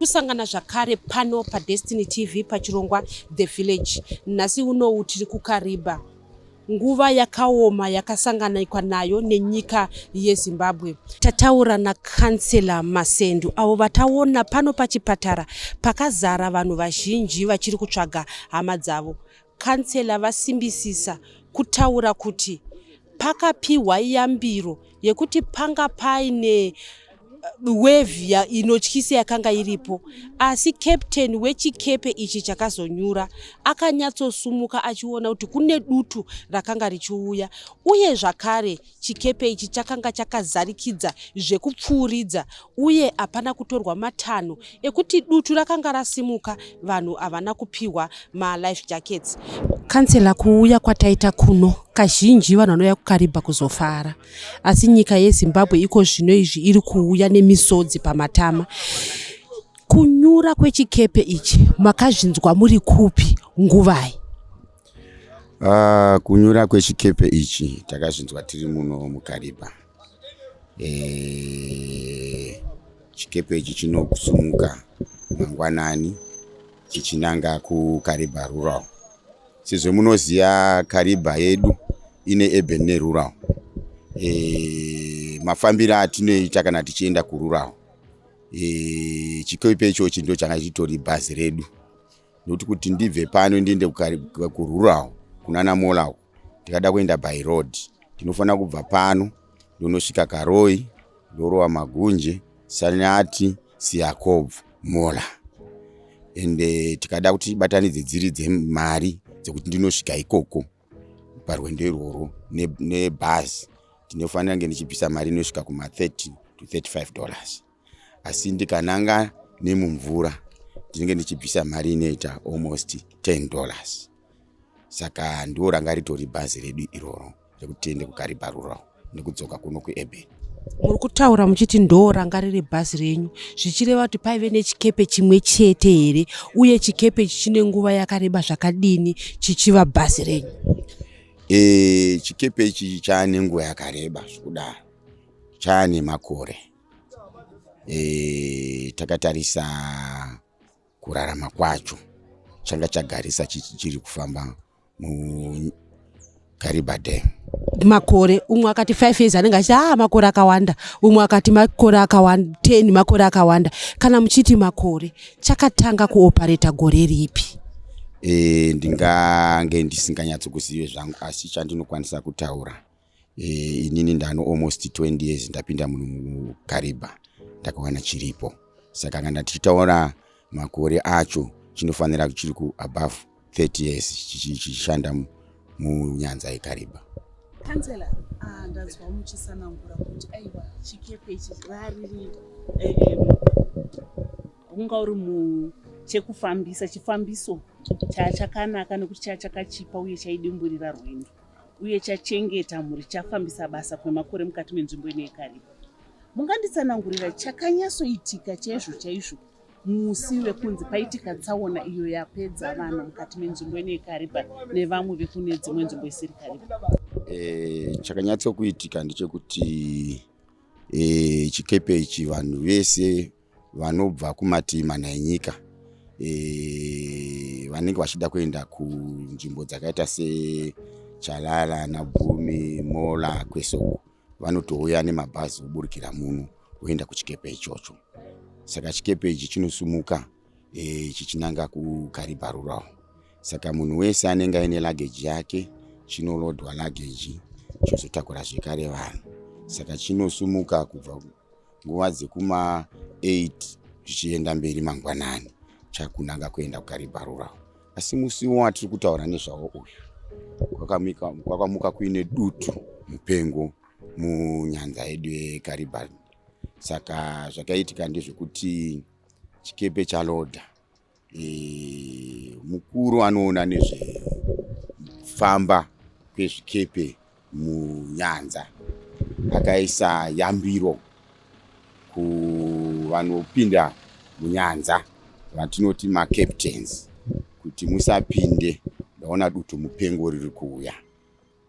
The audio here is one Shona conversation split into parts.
kusangana zvakare pano paDestiny TV pachirongwa The Village. Nhasi unowu tiri kuKariba. Nguva yakaoma yakasanganikwa nayo nenyika yeZimbabwe. Tataura naKansela Masendu avo vataona pano pachipatara pakazara vanhu vazhinji vachiri kutsvaga hama dzavo. Kansela vasimbisisa kutaura kuti pakapiwa yambiro yekuti panga paine wave inotyisa yakanga iripo, asi captain wechikepe ichi chakazonyura akanyatsosumuka achiona kuti kune dutu rakanga richiuya, uye zvakare chikepe ichi chakanga chakazarikidza zvekupfuuridza, uye hapana kutorwa matanho ekuti dutu rakanga rasimuka, vanhu havana kupiwa life jackets. Kansela, kuuya kwataita kuno kazhinji vanhu vanouya kuKariba kuzofara, asi nyika yeZimbabwe iko zvino izvi iri kuuya nemisodzi pamatama. Kunyura kwechikepe ichi makazvinzwa muri kupi nguvai? Kunyura kwechikepe ichi takazvinzwa tiri muno muKariba. Chikepe ichi chinokusumuka mangwanani chichinanga kuKariba rural. Sizwe munoziya Kariba yedu ine urban nerural. Mafambiro atinoita kana tichienda kurural. Chikepe ichochi ndo changa chitori bhazi redu. Nokuti kuti ndibve pano ndiende kurural kunana Mola tikada kuenda by road, tinofana kubva pano ndonosvika Karoi, ndorowa Magunje, Sanyati, Siyakovhu, Mola. Ende tikada kuti batanidze dziri dzemari dzekuti ndinosvika ikoko parwendo irworo nebhazi ndinofanira kunge ndichibvisa mari inosvika kuma $30 to $35. Asi ndikananga nemumvura ndinenge ndichibvisa mari inoita almost $10. Saka ndo ranga ritori bhazi redu iroro rekuti tiende kuKariba rural nekudzoka kuno kuurban. Muri kutaura muchiti ndo ranga riri bhazi renyu, zvichireva kuti paive nechikepe chimwe chete here, uye chikepe ichi chine nguva yakareba zvakadini chichiva bhazi renyu? Chikepe ichi chane nguva yakareba zvakudaro, chane makore. Takatarisa kurarama kwacho changa chagarisa chiri kufamba muKariba Dam. Makore, umwe akati 5 years anenge achiti makore akawanda, umwe akati makore akawanda 10, makore akawanda. Kana muchiti makore, chakatanga kuoperata gore ripi? Ndingange ndisinganyatsokuzive zvangu, asi chandinokwanisa kutaura, inini ndano almost 20 years ndapinda muKariba ndakawana chiripo. Saka kana tichitaura makore acho chinofanira chiri ku above 30 years chichishanda munyanza yeKariba. Kansela, ndazwa muchisanangura kuti aiwa chikepe ichi rariri unga uri chekufambisa chifambiso chakanaka nekuti chakachipa uye chaidimburira rwendo uye chachengeta mhuri, chafambisa basa kwemakore mukati menzvimbo ino yeKariba. Munganditsanangurira chakanyatsoitika chaizvo musi wekunzi paitika tsaona iyo yapedza vanhu mukati menzvimbo ino yeKariba nevamwe vekune dzimwe nzvimbo isiri Kariba? Chakanyatsokuitika ndechekuti chikepe ichi vanhu vese vanobva kumativi mana enyika vanenge vachida kuenda kunzvimbo dzakaita seChalala naBhumi, Mola, Kwesoko vanotouya nemabhazi kuburikira muno kuenda kuchikepe ichocho. Saka chikepe ichi chinosumuka chichinanga kuKariba rural. Saka munhu wese anenge aine luggage yake chinolodwa luggage chozotakura zvekare vanhu. Saka chinosumuka kubva nguva dzekuma 8 chichienda mberi mangwanani chakunanga kuenda kuKariba rural. Asi musi watiri kutaura nezvawo uyu kwakamuka kuine dutu mupengo munyanza yedu yeKariba. Saka zvakaitika ndezvekuti chikepe chalodha, mukuru anoona nezvefamba kwezvikepe munyanza akaisa yambiro kuvanopinda munyanza vatinoti macaptains kuti musapinde, ndaona dutu mupengo riri kuuya,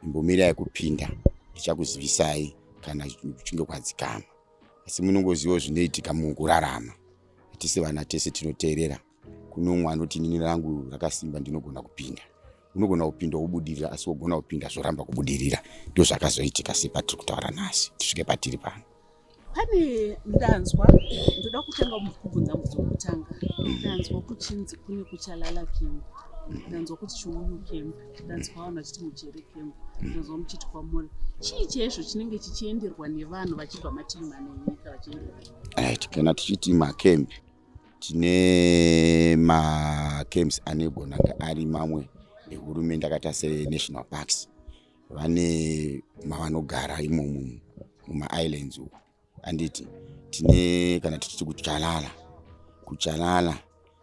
imbomirai kupinda ndichakuzivisai kana kuchinge kwadzikama. Asi munongoziva zvinoitika mukurarama. tisi vana tese tinoteerera. Kuno umwe anoti nini rangu rakasimba ndinogona kupinda. Unogona kupinda wobudirira asi wogona kupinda zvoramba kubudirira. Ndizvo zvakazoitika sepatiri kutaura nhasi tisvike patiri pano. Pane ndanzwa ndoda kutanga kubvunza mubvunzo wekutanga. Ndanzwa kuchinzi kune kuchalala kemp. Ndanzwa kuti chiuyu kemp. Ndanzwa vanhu vachiti mujere kemp. Ndanzwa muchiti kwamuri. Chii chaizvo chinenge chichienderwa nevanhu vachibva mativi mana enyika vachienderwa? Right, kana tichiti makemp tine makemps anogona kunge ari mamwe ehurumende akaita senational parks. Vane mavanogara imomo mumaislands uko. Anditi tine kana tichiti kuchalala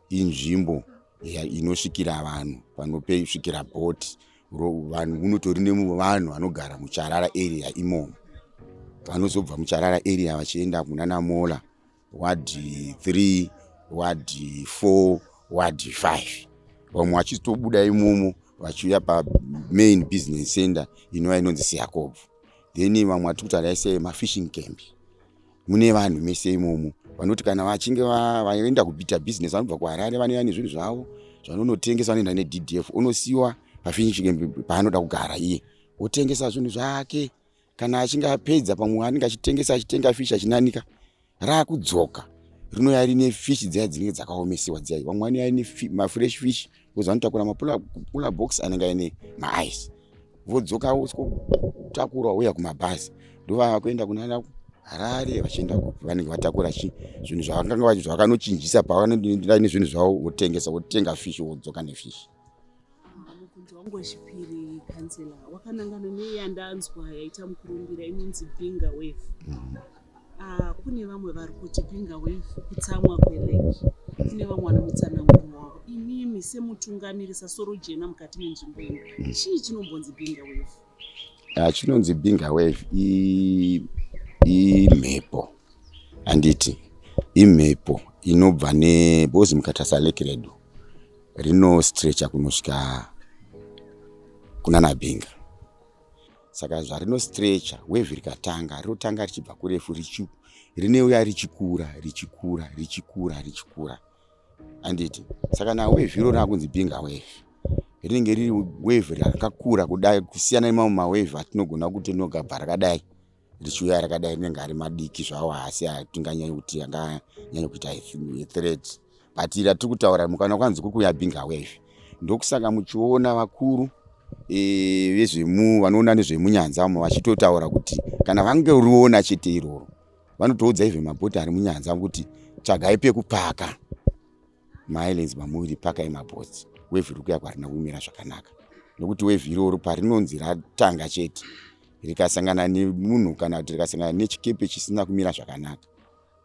inzvimbo inosvikira vanhu panopesvikira boti. Vanhu unotori nevanhu vanogara muchalala area imomo. Vanozobva muchalala area vachienda kunana Mola, ward 3, ward 4, ward 5. Vamwe vachitobuda imomo vachiuya pamain business center inova inonzi Siyakob. Then vamwe vatikutaura semafishing camp. Mune vanhu mese imomo vanoti kana vachinge vaenda kubita business vanobva kuHarare vanouya nezvinhu zvavo zvanonotengesa, vanoenda neDDF unosiyiwa pafishing camp paanoda kugara iye otengesa zvinhu zvake. Kana achinge apedza pamwe anenge achitenga fish achinanika raakudzoka rinouya rine fish dziya dzinenge dzakaomesiwa dziya. Vamwe vanouya ine mafresh fish vozanotakura mapula box anenge aine maice vodzoka votakura vauya kumabhazi ndova kuenda kunana Harare vachienda vanenge vatakura zvinhu zvakanochinjisa pavanoenda nezvinhu zvavo votenga fish vodzoka nefish. Mubvunzo wangu wechipiri kansela wakanangana neyandanzwa yaita mukurumbira inonzi Binga Wave. Kune vamwe vari kuti Binga Wave kutsamwa kweleki. Kune vamwe vanomutsananguro wavo. Imimi semutungamiri sasoro jena mukati menzvimbo ino, chii chinombonzi Binga Wave? Chinonzi Binga Wave imhepo. Anditi imhepo inobva nebozi mukatasa Lake Redu rino stretcha kunosvika kunana Binga. Saka zvarino stretcha wave rikatanga rinotanga richibva kurefu rineuya richikura. Anditi saka na wave iro rakunzi Binga Wave rinenge riri wave rakakura kudai kusiyana nemamwe mawave atinogona kuti rinogabva rakadai richiuya rakadai rinenge ari madiki zvawo asi atinganyanya kuti anganyanya kuita threat. But tiri kutaura mukana kwanzi kukuya Binga Wave ndokusaka muchiona vakuru vanoona nezvemunyanza vamwe vachitotaura kuti kana vange riona chete iroro vanotoudza even mabhoti ari munyanza kuti tsvagai pekupaka maislands mamuviri pakai mabhoti. Wave riri kuya kwarina kumira zvakanaka nokuti wave iroro parinonzi ratanga chete rikasangana nemunhu kana kuti rikasangana nechikepe chisina kumira zvakanaka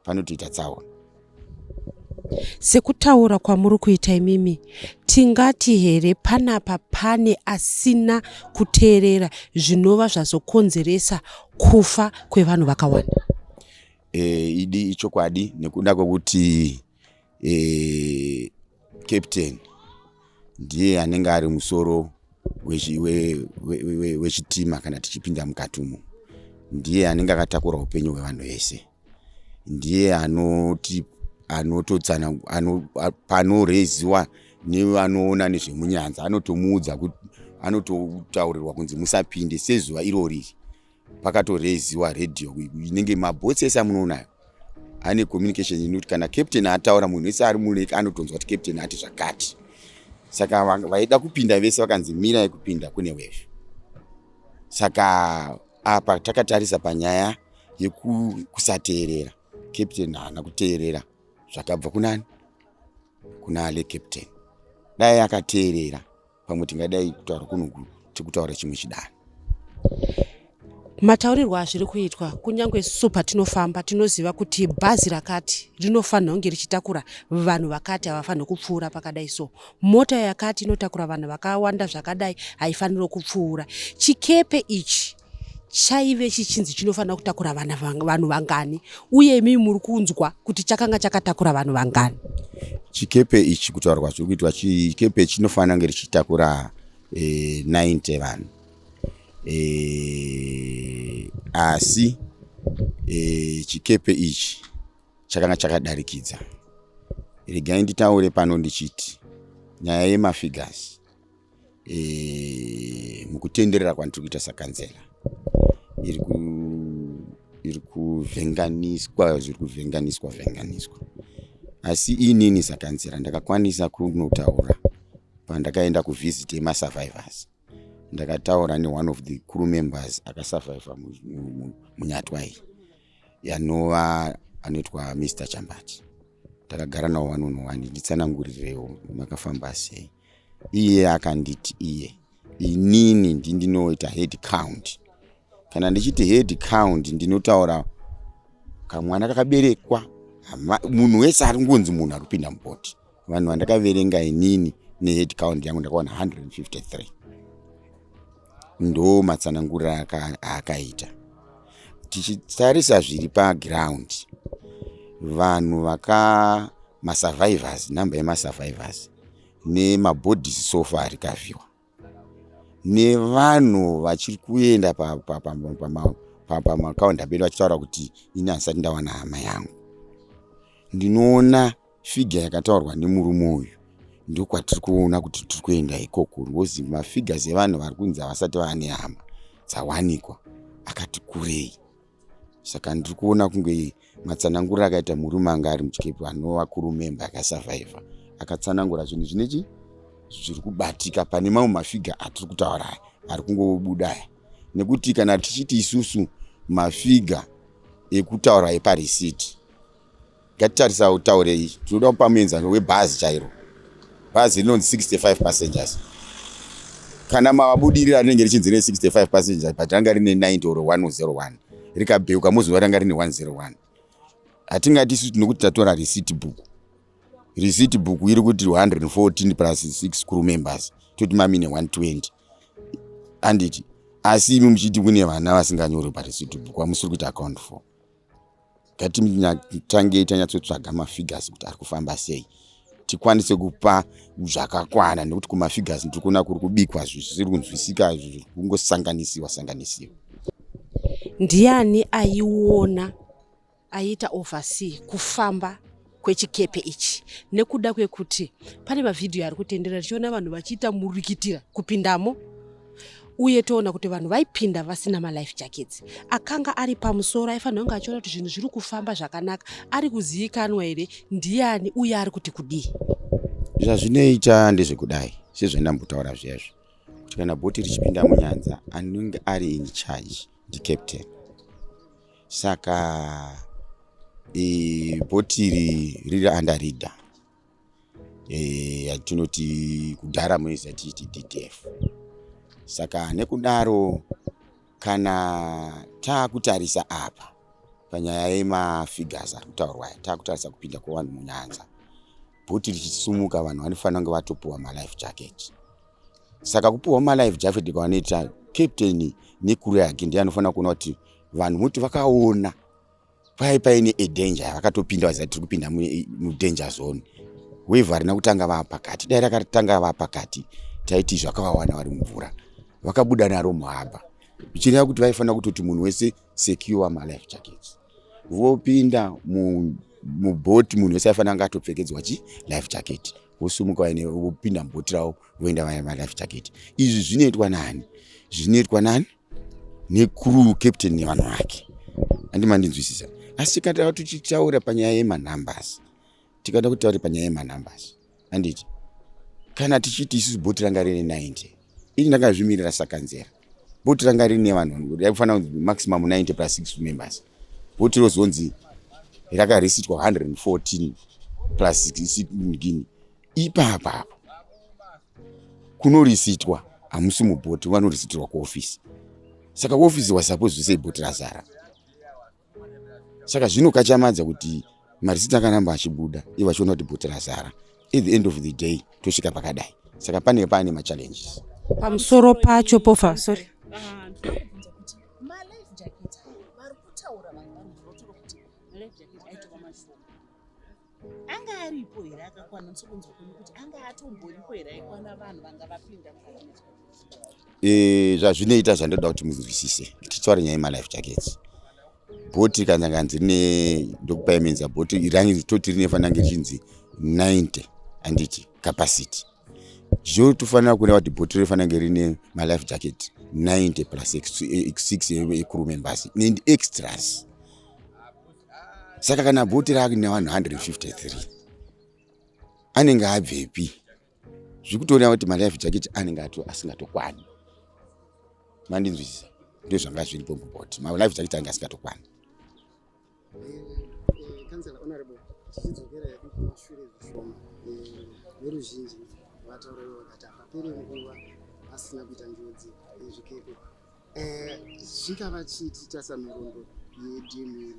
panotoita tsaona. Sekutaura kwamuri kuita imimi tingati here panapa pane asina kuteerera zvinova zvazokonzeresa kufa kwevanhu vakawanda? Idi ichokwadi nekuda kwekuti captain ndiye anenge ari musoro wechitima kana tichipinda mukati umo. Ndiye anenge akatakura upenyu hwevanhu vese. Ndiye anototsana panoreziwa nevanoona nezvemunyanza anotomuudza kuti anototaurirwa kunzi musapinde sezuva irori pakatoreziwa radio inenge mabhotsi ese amunoonayo ane communication inoti kana captain ataura munhu wese ari muleki anotonzwa kuti captain ati zvakati. Saka vaida kupinda vese vakanzi mirai kupinda kune wave. Saka apa takatarisa panyaya yekusateerera. Captain haana kuteerera zvakabva kunani kuna ale captain. Dai akateerera pamwe tingadai kutaura kuno tikutaura chimwe chidano. Mataurirwa zviri kuitwa kunyange isusu patinofamba tinoziva kuti bhazi rakati rinofanira kunge richitakura vanhu vakati havafaniri kupfuura pakadai so. Mota yakati inotakura vanhu vakawanda zvakadai haifaniri kupfuura. Chikepe ichi chaive chichinzi chinofanira kutakura vanhu vangani uye imi muri kunzwa kuti chakanga chakatakura vanhu vangani? Chikepe ichi kutaurwa zviri kuitwa chikepe chinofanira kunge richitakura 90 vanhu. Asi chikepe ichi chakanga chakadarikidza regai nditaure pano ndichiti nyaya yemafigures mukutenderera kwandiri kuita sakanzera iri kuvhenganiswa asi inini sakanzera ndakakwanisa kunotaura pandakaenda kuvhiziti yemasurvivors. Ndakataura one of the crew members akasurviva munyatwai yanova anoitwa Mr. Chambati. Takagara nawo 1-on-1 nditsanangurirewo makafamba sei. Iye akanditi inini ndinoita head count. Kana ndichiti head count ndinotaura kamwana kakaberekwa munhu wese ari ngunzi munhu ari kupinda mubhoti. Vanhu vandakaverenga inini nehead count yangu ndakaona 153. Ndo matsanangurira akaita. Tichitarisa zviri paground, vanhu masurvivors, namba yemasurvivors nemabodies so far rikaviwa, nevanhu vachiri kuenda pamakaunda bedu vachitaura kuti ini handisati ndawana hama yangu, ndinoona figure yakataurwa nemurume uyu ndokwatiri kuona kuti tiri kuenda ikoko. Ngozi mafigures evanhu vari kunzi havasati vane hama dzawanikwa akati kurei. Saka ndiri kuona kunge matsanangurira akaita murume anga ari muchikepe anova kurumemba akasurvivor akatsanangura zvinhu zvinechi zviri kubatika pane mamwe mafigure atiri kutaura ari kungobuda. Nekuti kana tichiti isusu mafigure ekutaura eparisiti, ngatitarisa utaurei, tinoda kupamenza webhazi chairo. Bhazi rinonzi 65 passengers. Kana mabudirira rinenge richinzi rine 65 passengers but ranga rine 90 or 101 rikabheuka muzuva ranga rine 101. Hatingati isusu tinokuti tatora receipt book. Receipt book iri kuti 114 plus 6 crew members toti mamine 120. Anditi asi imi muchiti kune vana vasinganyorwe pareceipt book vamusiri kuita account for. Ngatitange tanyatsotsvaga mafigures kuti ari kufamba sei, tikwanise kupa zvakakwana, nekuti kumafigures ndiri kuona kuri kubikwa zvisiri kunzwisika, zviri kungosanganisiwa. Ndiani aiona aita oversee kufamba kwechikepe ichi, nekuda kwekuti pane mavhidhiyo ari kutenderera tichiona vanhu vachiita murikitira kupindamo, uye toona kuti vanhu vaipinda vasina malife jackets. Akanga ari pamusoro aifanira kunge achiona kuti zvinhu zviri kufamba zvakanaka, ari kuzivikanwa here ndiani uye ari kuti kudii. Zvazvinoita ndezvekudai sezvandambotaura zviyazvo, kuti kana bhoti richipinda munyanza anenge ari in charge ndicaptain. Saka bhoti riri under leader, yatinoti kudhara muisa tichiti DTF. Saka nekudaro kana taakutarisa apa panyaya yemafigures ari kutaurwa, taakutarisa kupinda kwevanhu munyanza, bhoti richisumuka vanhu vanofanira kunge vatopuwa malife jacket. Saka kupuwa malife jacket kwavanoita captain nekuru yake ndiye anofanira kuona kuti vanhu muti vakaona paine danger vakatopinda vazati tiri kupinda mudanger zone. Wave harina kutanga vapakati, dai rakatanga vapakati taiti zvakavawana vari mumvura vakabuda naro muhaba. Zvichireva kuti vaifanira kutoti munhu wese secure malife jackets. Vopinda mubhoti munhu wese aifanira kunge atopfekedzwa life jacket. Vosumuka vaine vopinda mubhoti ravo voenda vaine malife jacket. Izvi zvinoitwa nani? Zvinoitwa nani? Necrew, captain nevanhu vake. Handimandinzwisisa. Asi tikada tichitaura panyaya yemanumbers, tikada kutaura panyaya yemanumbers, handiti kana tichiti isusu bhoti ranga rine 90, ini ndakazvimirira sakanzera. Bhoti ranga rine vanhu raifanira kunzi maximum 90 plus 6 members. Bhoti rozonzi rakarisitwa 114 plus 6 ngini. Ipapa kunorisitwa hamusi mubhoti, vanorisitirwa kuofisi. Saka ofisi was supposed to say bhoti razara. Saka zvinokachamadza kuti marisiti akanamba achibuda ivo vachiona kuti bhoti razara. At the end of the day tosvika pakadai. Saka pane machallenges. Pamusoro pacho pofa, sorry. Anga aripo here akakwana nsokunzwa kuti anga atomboripo here aikwana vanhu vanga vapinda zvazvinoita zvandoda kuti munzwisise. Tichitaura nyaya yemalife jackets. Bhoti kana nganzi rine ndokupaimenza bhoti irangi toti rinofanira kunge richinzi 90 anditi capacity. Jo tofanira kuona kuti bhoti rifana ngerine ma life jacket 90 plus 6 crew members and extras. Saka kana bhoti rake ne 153 anenge abvepi zvikutoona kuti ma life jacket anenge asingatokwani. Mandinzwisisa ndio zvanga zviripo bhoti ma life jacket anenge asingatokwani. Councillor Honorable chidzokera kumashure zvishoma veruzhinji vataurawo kuti apapere nguva asina kuita njodzi yezvikepe zvikava chiti tasamurondo yedemiri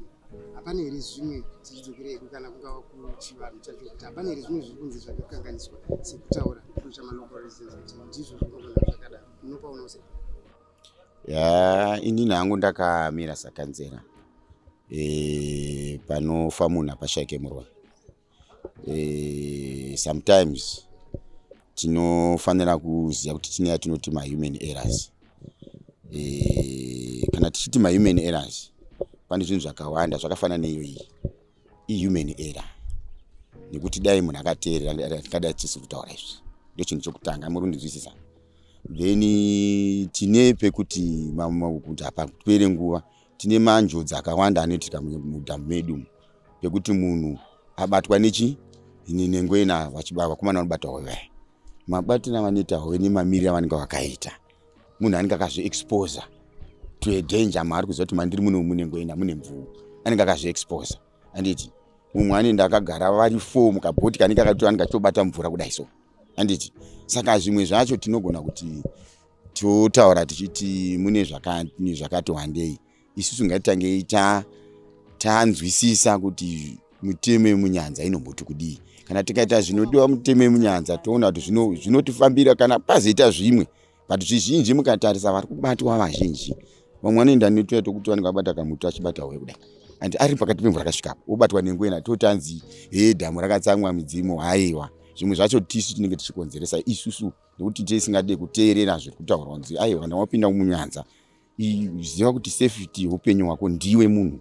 hapana here zvimwe tichidzokera hedu kana kungava kuchivanhu chacho kuti hapana here zvimwe zviri kunzi zvakakanganiswa sekutaura chamalocal residents kuti ndizvo zvinogona zvakadaro munopaona sei? Inini hangu ndakamira sakanzera panofa munhu apashake murwa. Sometimes tinofanira kuziva kuti tine yatinoti ma-human errors. Kana tichiti ma-human errors pane zvinhu zvakawanda zvakafanana neiyo i-human error. Nekuti dai munhu akateerera tikadai tisi kutaura izvi. Ndio chinhu chokutanga muri kundinzwisisa. Then tine pekuti kuti apa kupere nguva tine manjodzi akawanda anoitika mudhamu medu pekuti munhu abatwa nenengwena vakomana vanobata hove. Mabatiro avanoita hove nemamiriro avanenge vakaita. Munhu anenge akazviexposa to a danger maari kuziva kuti mandiri muno munengwena mune mvuu. Anenge akazviexposa. Anditi mumwe anoenda akagara vari 4 mukabhoti kanenge anenge achitobata mvura kudai so. Anditi saka zvimwe zvacho tinogona kuti totaura tichiti mune zvakati wandei. Isusu ngatitange tanzwisisa kuti mutemo yemunyanza inomboti kudii. Kana tikaita zvinodiwa mutemo yemunyanza toona kuti zvinotifambira kana pazoita zvimwe. But zvizhinji mukatarisa vari kubatwa vazhinji. Vamwe vanoenda netoita kuti vanenge vabata kamutu achibata hove kudai. Andi ari pakati pemvura akasvikapo obatwa nengwena totanzi dhamu rakatsamwa midzimu haiwa. Zvimwe zvacho tisu tinenge tichikonzeresa isusu nekuti tisingade kuteerera zviri kutaurwa kunzi aiwa kana wapinda munyanza ziva kuti safety upenyu hwako ndiwe munhu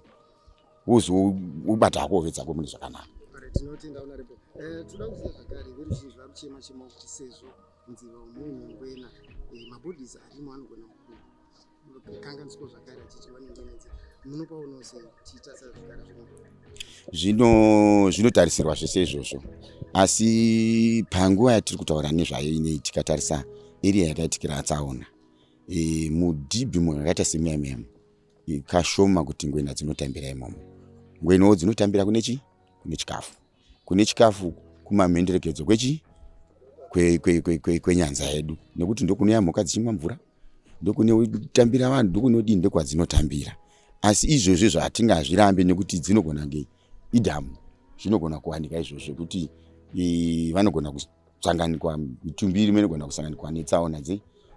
wozobata hako hove dzako mune zvakanaka. Tinotenda Honorable. Toda kuziva zvakare veruzhinji vari kuchema kuti sezvo nziva umunhu ngwena mabhodhisi arimo anogona kukanganiswa zvakare achichiva nengwenedzi munopaona sei tiita sezvakare zvinotarisirwa zvese izvozvo. Asi panguva yatiri kutaura nezvayo inei tikatarisa area yakaitikira tsaona mudhibhi mumwe yakaita semiyamiyama kashoma kuti ngwena dzinotambira imomo. Ngwenawo dzinotambira kune chikafu. Kune chikafu kumamhenderekedzo kwenyanza yedu nekuti ndokune mhuka dzichimwa mvura, ndokune tambira vanhu, ndokunodii ndokwadzinotambira. Asi izvozvo zvatingazvirambe nekuti dzinogona nge idhamu zvinogona kuwanika izvozvo kuti vanogona kusanganikwa mitumbiri inogona kusanganikwa netsaona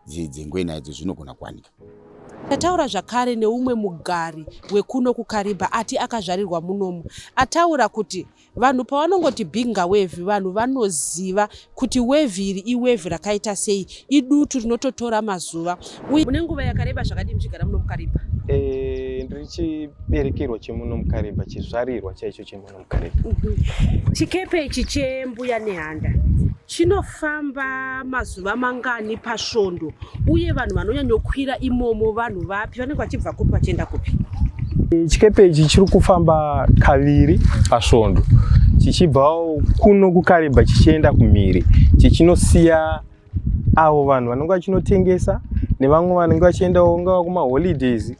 dzengwena idzo zvinogona kuwanika. Tataura zvakare neumwe mugari wekuno kuKariba ati akazvarirwa munomu. Ataura kuti vanhu pavanongoti bhinga wevhi vanhu vanoziva kuti wevhi iri iwevhi rakaita sei, idutu rinototora mazuva. Mune nguva yakareba zvakadii muchigara muno muKariba? Ndiri chiberekerwa chemuno muKariba, chizvarirwa chaicho chemuno muKariba. Chikepe ichi chembuya nehanda chinofamba mazuva mangani pasvondo uye vanhu vanonyanyokwira imomo vanhu vapi, vanenge vachibva kupi vachienda kupi? Chikepe ichi chiri kufamba kaviri pasvondo, chichibva kuno kuKariba chichienda kumhiri, chichinosiya avo vanhu vanenge vachinotengesa nevamwe vanenge vachiendawo ngava kumaholidays.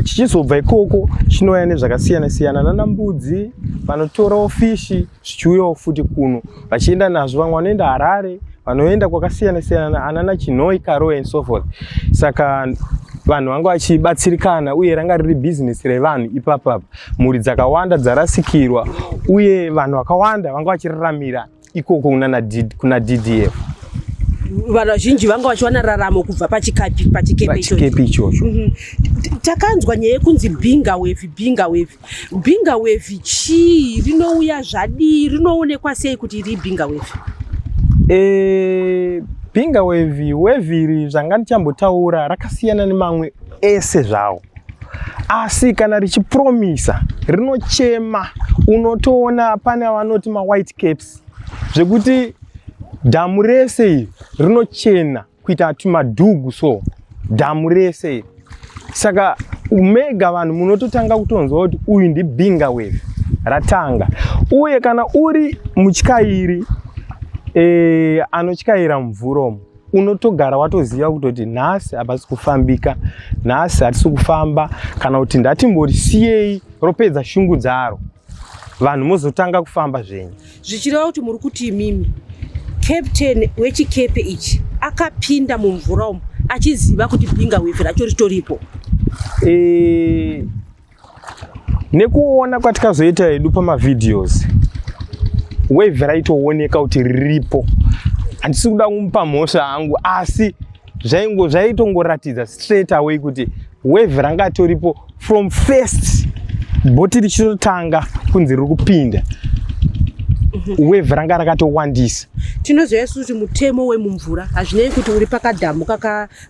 Chichizobva ikoko chinouya nezvakasiyana siyana, nanambudzi vanotorawo fishi zvichiuyawo futi kuno vachienda nazvo. Vamwe vanoenda Harare, vanoenda kwakasiyana siyana anana Chinoi, Karo and so forth. Saka vanhu vanga vachibatsirikana uye ranga riri bhizinesi revanhu ipapa. Mhuri dzakawanda dzarasikirwa uye vanhu vakawanda vanga vachiraramira ikoko kuna DDF. Vanhu vazhinji vanga vachiwana raramo kubva pachikepe ichocho. Takanzwa nyaya yekunzi bhinga wevhi chii, rinouya zvadii, rinoonekwa sei kuti iri bhinga wevhi? Bhinga wevhi iri zvanga ndichambotaura rakasiyana nemamwe ese zvawo. Asi kana richipromisa rinochema, unotoona pane vanoti ma white caps zvekuti dhamu rese iri rinochena kuita tumadhugu, so dhamu rese iri. Saka mega vanhu munototanga kutonzwa kuti uyu ndibinga wave ratanga. Uye kana uri mutyairi anotyaira mumvura umu, unotogara watoziva kutoti nhasi hapasi kufambika, nhasi hatisi kufamba, kana kuti ndatimbori siyei ropedza shungu dzaro, vanhu mozotanga kufamba zvenyu. Zvichireva kuti muri kuti imimi captain wechikepe ichi akapinda mumvura umu achiziva kuti binga wave racho ritoripo. Nekuona kwatikazoita hedu pamavideos, wave raitooneka kuti riripo. Handisi kuda kumupa mhosva hangu, asi zvaitongoratidza straight away kuti wave ranga toripo from first bhoti richitotanga kunzi riri kupinda. Wave ranga rakatowandisa. Tinoziva kuti mutemo wemumvura hazvinei kuti uri pakadhamu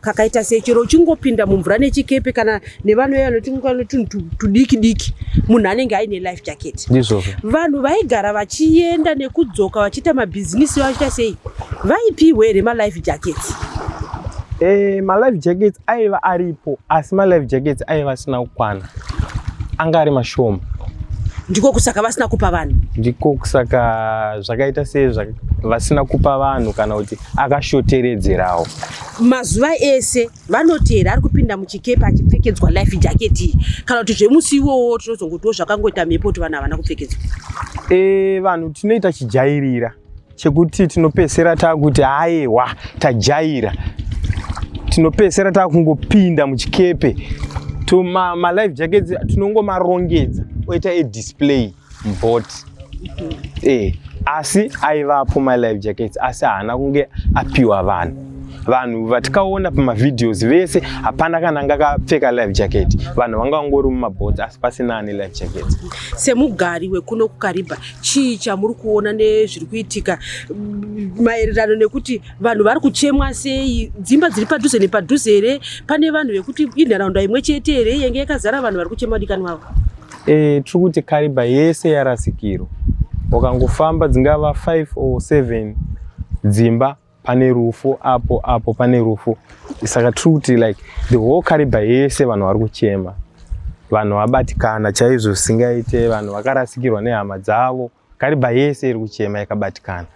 kakaita sei, chero uchingopinda mumvura nechikepe kana nevanhu vanotinga tunhu tudiki diki, munhu anenge aine life jacket. Vanhu vaigara vachienda nekudzoka vachiita mabhizinisi vachiita sei, vaipiwa here malife jackets? Malife jackets aiva aripo, asi malife jackets aiva asina kukwana, anga ari mashoma. Ndiko kusaka vasina kupa vanhu? Ndiko kusaka zvakaita sei vasina kupa vanhu, kana kuti akashoteredzerawo. Mazuva ese vanoti here ari kupinda muchikepe achipfekedzwa life jacket, kana kuti zvemusi iwowo tinozongotiwo zvakangoita mhepo kuti vanhu havana kupfekedzwa? Vanhu tinoita chijairira chekuti tinopedzisira taakuti aiwa tajaira, tinopedzisira taakungopinda muchikepe. Malife jackets tinongomarongedza oita edisplay mboti. Asi aivapo malife jackets, asi haana kunge apiwa vanhu. Vanhu vatikaona pamavideos vese hapana kana anga akapfeka life jacket. Vanhu vanga vangori mumabhoti asi pasina ane life jacket. Semugari wekuno kuKariba, chii chamuri kuona nezviri kuitika maererano nekuti vanhu vari kuchemwa sei, dzimba dziri padhuze nepadhuze here, pane vanhu vekuti inharaunda imwe chete here yenge yakazara vanhu vari kuchema dikani wavo? Tiri kuti Kariba yese yarasikirwa. Wakangofamba dzingava 5 or 7 dzimba pane rufu, apo pane rufu. Saka tiri kuti like the whole Kariba yese vanhu vari kuchema, vanhu vabatikana chaizvo singaite, vanhu vakarasikirwa nehama dzavo. Kariba yese iri kuchema yakabatikana.